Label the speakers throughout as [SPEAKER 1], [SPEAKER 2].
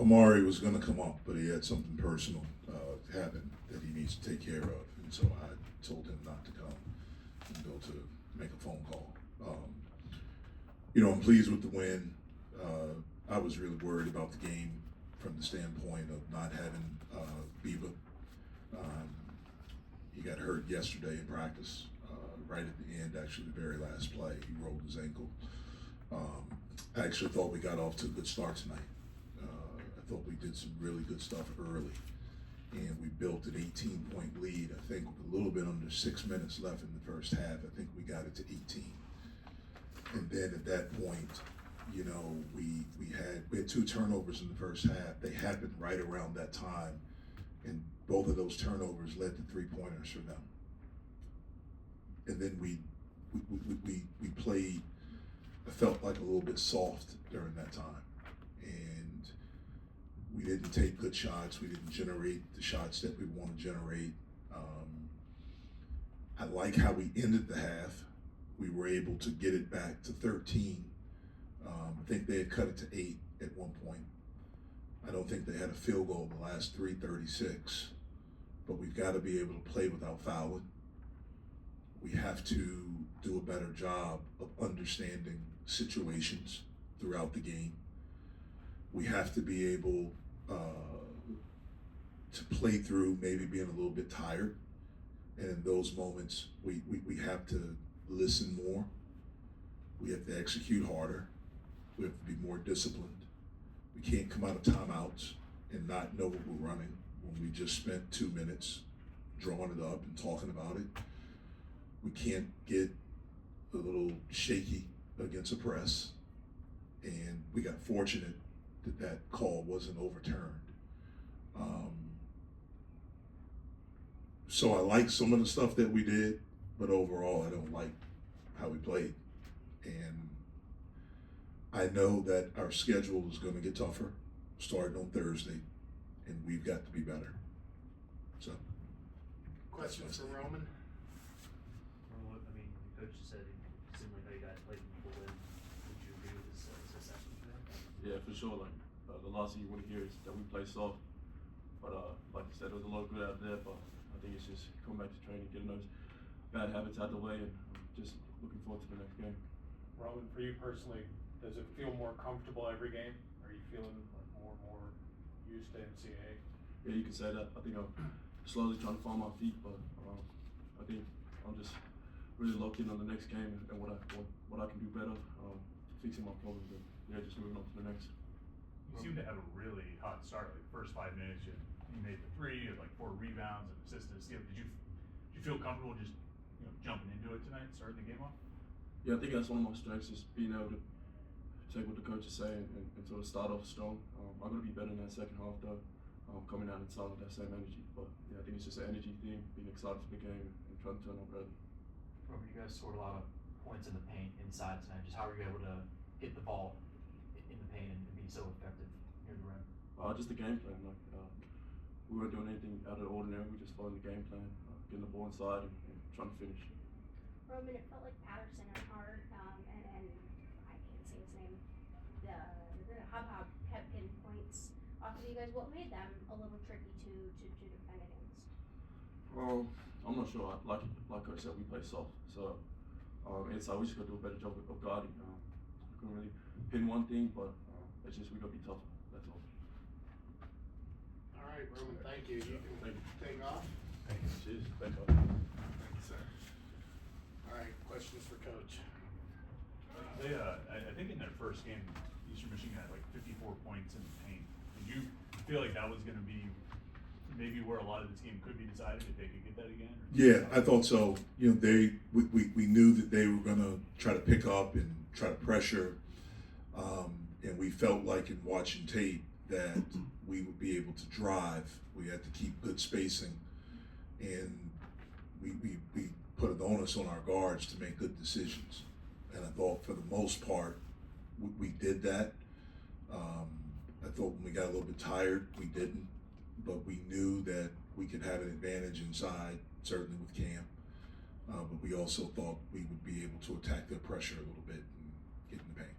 [SPEAKER 1] Amari was going to come up, but he had something personal happen that he needs to take care of, and so I told him not to come and go to make a phone call. I'm pleased with the win. I was really worried about the game from the standpoint of not having Biba. He got hurt yesterday in practice, right at the end, actually the very last play. He rolled his ankle. I actually thought we got off to a good start tonight. I thought we did some really good stuff early, and we built an 18-point lead. I think with a little bit under 6 minutes left in the first half, I think we got it to 18. And then at that point, we had 2 turnovers in the first half. They happened right around that time, and both of those turnovers led to 3-pointers for them. And then we played, I felt like a little bit soft during that time. And we didn't take good shots. We didn't generate the shots that we want to generate. I like how we ended the half. We were able to get it back to 13. I think they had cut it to 8 at one point. I don't think they had a field goal in the last 3:36. But we've got to be able to play without fouling. We have to do a better job of understanding situations throughout the game. We have to be able to play through maybe being a little bit tired. And in those moments, we have to listen more. We have to execute harder. We have to be more disciplined. We can't come out of timeouts and not know what we're running when we just spent 2 minutes drawing it up and talking about it. We can't get a little shaky against a press. And we got fortunate that call wasn't overturned. So I like some of the stuff that we did, but overall I don't like how we played. And I know that our schedule is going to get tougher starting on Thursday, and we've got to be better. So.
[SPEAKER 2] Question for Roman.
[SPEAKER 3] Well, I mean, the coach said it seemed like they got like people in. Would you agree with this assessment for them?
[SPEAKER 4] Yeah, for sure. Like the last thing you want to hear is that we play soft. But like you said, there was a lot of good out there. But I think it's just coming back to training, getting those bad habits out the way, and just looking forward to the next game.
[SPEAKER 2] Roman, for you personally, does it feel more comfortable every game? Are you feeling like more and more used to NCAA?
[SPEAKER 4] Yeah, you can say that. I think I'm slowly trying to find my feet, but I think I'm just really locked in on the next game and what I can do better, fixing my problems, and just moving on to the next.
[SPEAKER 5] You seem to have a really hot start. Like the first 5 minutes, you made the 3, you had like 4 rebounds and assists and steals. Did you feel comfortable just jumping into it tonight, starting the game off?
[SPEAKER 4] Yeah, I think that's one of my strengths, is being able to take what the coach is saying and sort of start off strong. I'm going to be better in that second half though, coming out inside with that same energy. But yeah, I think it's just an energy thing, being excited for the game and trying to turn up early.
[SPEAKER 3] Robert, you guys scored a lot of points in the paint inside tonight. Just how were you able to get the ball in the paint and be so effective near the rim?
[SPEAKER 4] Just the game plan. We weren't doing anything out of the ordinary. We just followed the game plan, getting the ball inside and trying to finish.
[SPEAKER 6] Roman, it felt like Patterson and Hart and I can't say his name. The Hub kept getting points off of you guys. What made them a little tricky to defend against?
[SPEAKER 4] I'm not sure. Like I said, we play soft. So inside, we just got to do a better job of guarding. We couldn't really pin one thing, but it's just we got to be tougher. That's all.
[SPEAKER 2] All right, Roman, thank you. You can take off.
[SPEAKER 4] Thank you. Cheers. Thank you.
[SPEAKER 2] Thank you, sir. All right, questions for Coach.
[SPEAKER 5] They, I think in their first game, Eastern Michigan had like 54 points in the paint. Did you feel like that was going to be maybe where a lot of this game could be decided if they could get that again?
[SPEAKER 1] Yeah, I thought so. We knew that they were going to try to pick up and try to pressure, and we felt like in watching tape that we would be able to drive. We had to keep good spacing, and we put an onus on our guards to make good decisions. And I thought for the most part, we did that. I thought when we got a little bit tired, we didn't, but we knew that we could have an advantage inside, certainly with Cam. But we also thought we would be able to attack their pressure a little bit and get in the paint.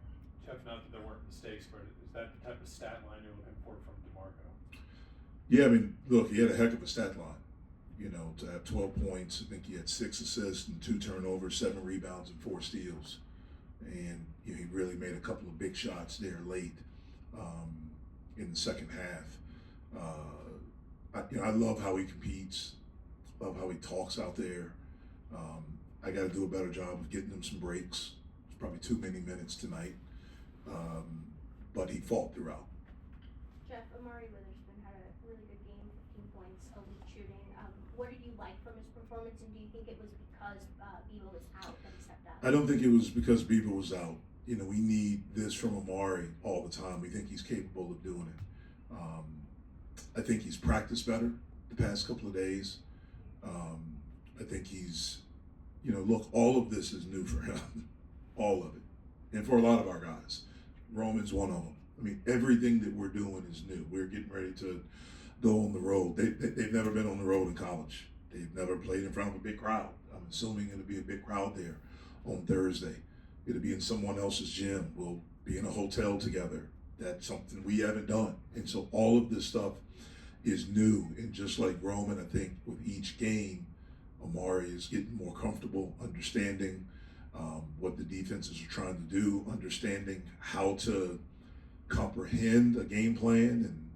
[SPEAKER 2] Jeff, not that there weren't mistakes, but is that the type of stat line you're looking for from DeMarco?
[SPEAKER 1] Yeah, I mean, look, he had a heck of a stat line. You know, to have 12 points, I think he had 6 assists and 2 turnovers, 7 rebounds, and 4 steals. And you know, he really made a couple of big shots there late in the second half. I love how he competes, love how he talks out there. I got to do a better job of getting him some breaks. It's probably too many minutes tonight, but he fought throughout.
[SPEAKER 6] Jeff, Amari Witherspoon had a really good game, 15 points, elite shooting. What did you like from his performance, and do you think it was because Bebo was out that he stepped up?
[SPEAKER 1] I don't think it was because Bieber was out. You know, we need this from Amari all the time. We think he's capable of doing it. I think he's practiced better the past couple of days. I think he's, you know, look, all of this is new for him. All of it. And for a lot of our guys. Roman's one of them. I mean, everything that we're doing is new. We're getting ready to go on the road. They've never been on the road in college. They've never played in front of a big crowd. I'm assuming it'll be a big crowd there on Thursday. It'll be in someone else's gym. We'll be in a hotel together. That's something we haven't done. And so all of this stuff is new. And just like Roman, I think with each game, Amari is getting more comfortable, understanding what the defenses are trying to do, understanding how to comprehend a game plan and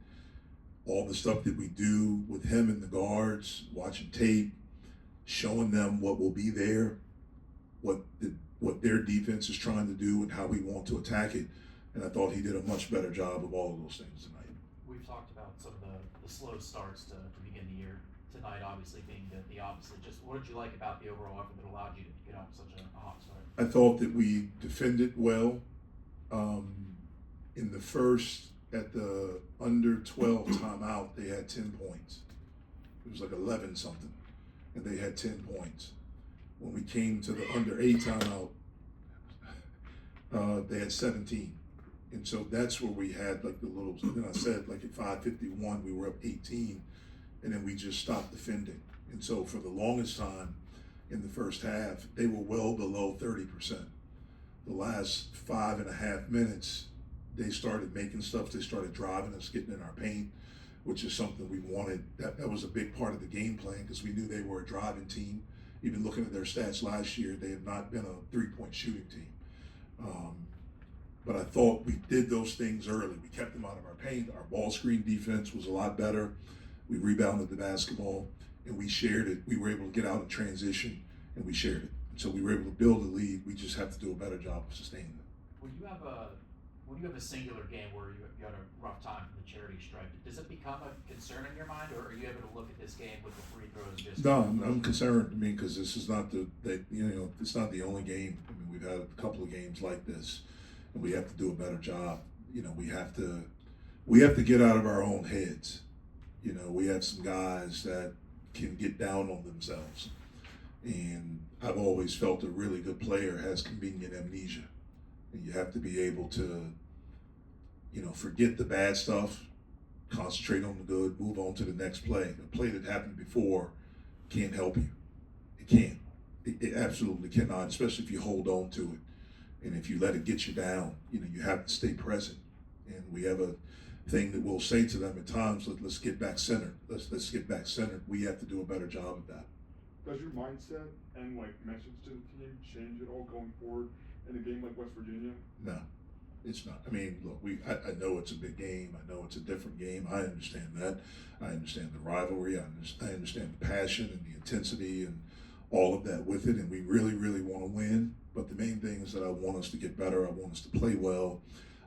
[SPEAKER 1] all the stuff that we do with him and the guards, watching tape, showing them what will be there, what their defense is trying to do and how we want to attack it. And I thought he did a much better job of all of those things tonight.
[SPEAKER 3] We've talked about some of the slow starts to begin the year. Tonight, obviously, being the opposite. Just what did you like about the overall effort that allowed you to get off such a hot start?
[SPEAKER 1] I thought that we defended well. In the first, at the under 12 timeout, they had 10 points. It was like 11 something, and they had 10 points. When we came to the under 8 timeout, they had 17. And so that's where we had like the little, then I said like at 5:51, we were up 18, and then we just stopped defending. And so for the longest time in the first half, they were well below 30%. The last 5.5 minutes, they started making stuff. They started driving us, getting in our paint, which is something we wanted. That was a big part of the game plan because we knew they were a driving team. Even looking at their stats last year, they have not been a three-point shooting team. But I thought we did those things early. We kept them out of our paint. Our ball screen defense was a lot better. We rebounded the basketball, and we shared it. We were able to get out in transition, and we shared it. So we were able to build a lead. We just have to do a better job of sustaining it.
[SPEAKER 3] When you have a singular game where you had a rough time from the charity strike, does it become a concern in your mind, or are you able to look at this game with the free throws just?
[SPEAKER 1] No, I'm concerned. I mean, because this is not it's not the only game. I mean, we've had a couple of games like this, and we have to do a better job. You know, we have to get out of our own heads. You know, we have some guys that can get down on themselves, and I've always felt a really good player has convenient amnesia, and you have to be able to, you know, forget the bad stuff, concentrate on the good, move on to the next play. A play that happened before can't help you. It can't. It absolutely cannot, especially if you hold on to it. And if you let it get you down, you know, you have to stay present. And we have a thing that we'll say to them at times, let's get back centered. Let's get back centered. We have to do a better job of that.
[SPEAKER 7] Does your mindset and like message to the team change at all going forward in a game like West Virginia?
[SPEAKER 1] No, it's not. I mean, look, I know it's a big game. I know it's a different game. I understand that. I understand the rivalry. I understand the passion and the intensity and all of that with it. And we really, really want to win. But the main thing is that I want us to get better. I want us to play well.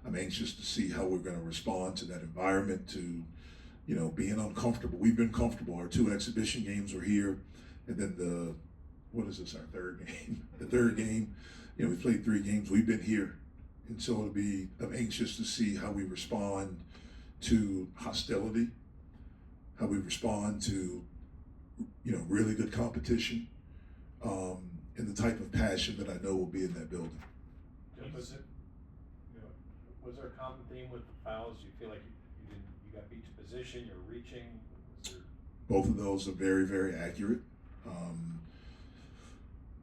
[SPEAKER 1] I'm anxious to see how we're going to respond to that environment, to, you know, being uncomfortable. We've been comfortable. Our 2 exhibition games were here. And then our third game? The third game, you know, we played 3 games. We've been here. And so I'm anxious to see how we respond to hostility, how we respond to, you know, really good competition, and the type of passion that I know will be in that building.
[SPEAKER 2] Was there a common theme with the fouls? You feel like you got beat to position, you're reaching?
[SPEAKER 1] Both of those are very, very accurate.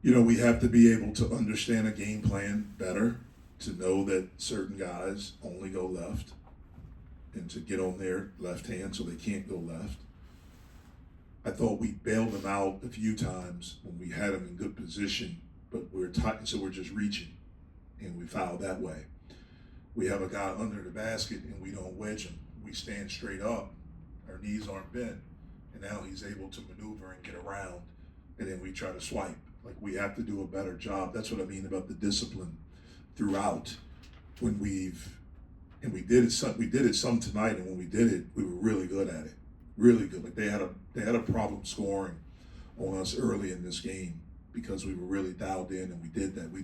[SPEAKER 1] You know, we have to be able to understand a game plan better. to know that certain guys only go left and to get on their left hand so they can't go left. I thought we bailed them out a few times when we had them in good position, but we're tight, so we're just reaching, and we foul that way. We have a guy under the basket and we don't wedge him. We stand straight up, our knees aren't bent, and now he's able to maneuver and get around, and then we try to swipe. Like, we have to do a better job. That's what I mean about the discipline throughout. When we did it some tonight, and when we did it, we were really good at it. Really good. Like, they had a problem scoring on us early in this game because we were really dialed in and we did that. We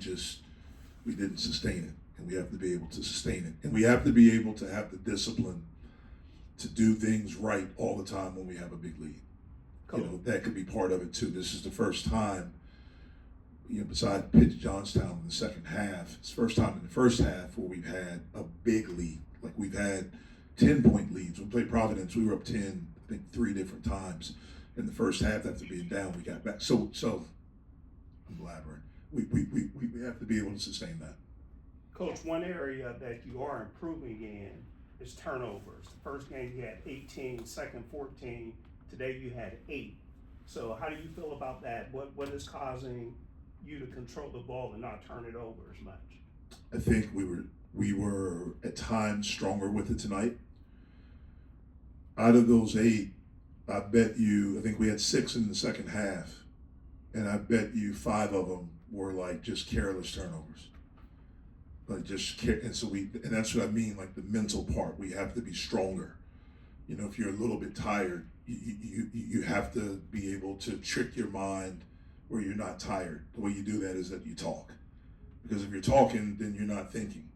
[SPEAKER 1] didn't sustain it, and we have to be able to sustain it. And we have to be able to have the discipline to do things right all the time when we have a big lead.
[SPEAKER 8] Cool.
[SPEAKER 1] You know, that could be part of it too. This is the first time, you know, besides Pitt, Johnstown in the second half, it's the first time in the first half where we've had a big lead. Like, we've had 10-point leads. When we played Providence, we were up 10, I think 3 different times. In the first half, after being down, we got back. So I'm blabbering. We have to be able to sustain that.
[SPEAKER 8] Coach, one area that you are improving in is turnovers. The first game you had 18, second 14. Today you had 8. So how do you feel about that? What is causing you to control the ball and not turn it over as much?
[SPEAKER 1] I think we were at times stronger with it tonight. Out of those 8, I think we had 6 in the second half, and I bet you 5 of them were like just careless turnovers. Like, and that's what I mean, like the mental part. We have to be stronger. You know, if you're a little bit tired, you have to be able to trick your mind where you're not tired. The way you do that is that you talk. Because if you're talking, then you're not thinking.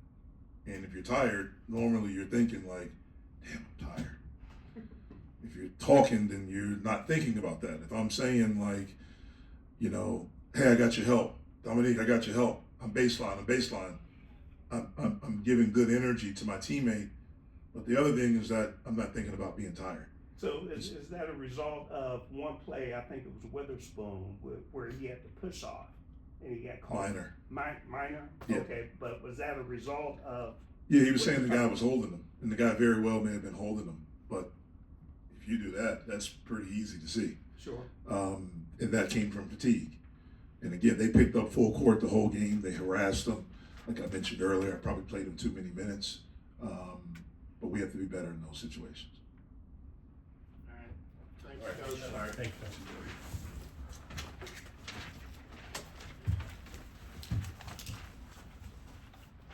[SPEAKER 1] And if you're tired, normally you're thinking like, damn, I'm tired. If you're talking, then you're not thinking about that. If I'm saying like, you know, hey, I got your help. Dominique, I got your help. I'm baseline. I'm giving good energy to my teammate. But the other thing is that I'm not thinking about being tired.
[SPEAKER 8] So is that a result of one play, I think it was Witherspoon, where he had to push off and he got caught? Minor?
[SPEAKER 1] Yeah.
[SPEAKER 8] Okay, but was that a result of?
[SPEAKER 1] Yeah, he was saying the guy was holding him, and the guy very well may have been holding him. But if you do that, that's pretty easy to see.
[SPEAKER 8] Sure.
[SPEAKER 1] And that came from fatigue. And again, they picked up full court the whole game. They harassed them. Like I mentioned earlier, I probably played them too many minutes. But we have to be better in those situations.
[SPEAKER 8] All right. Thank you,
[SPEAKER 5] All right,
[SPEAKER 8] Coach.
[SPEAKER 5] all right, thank you.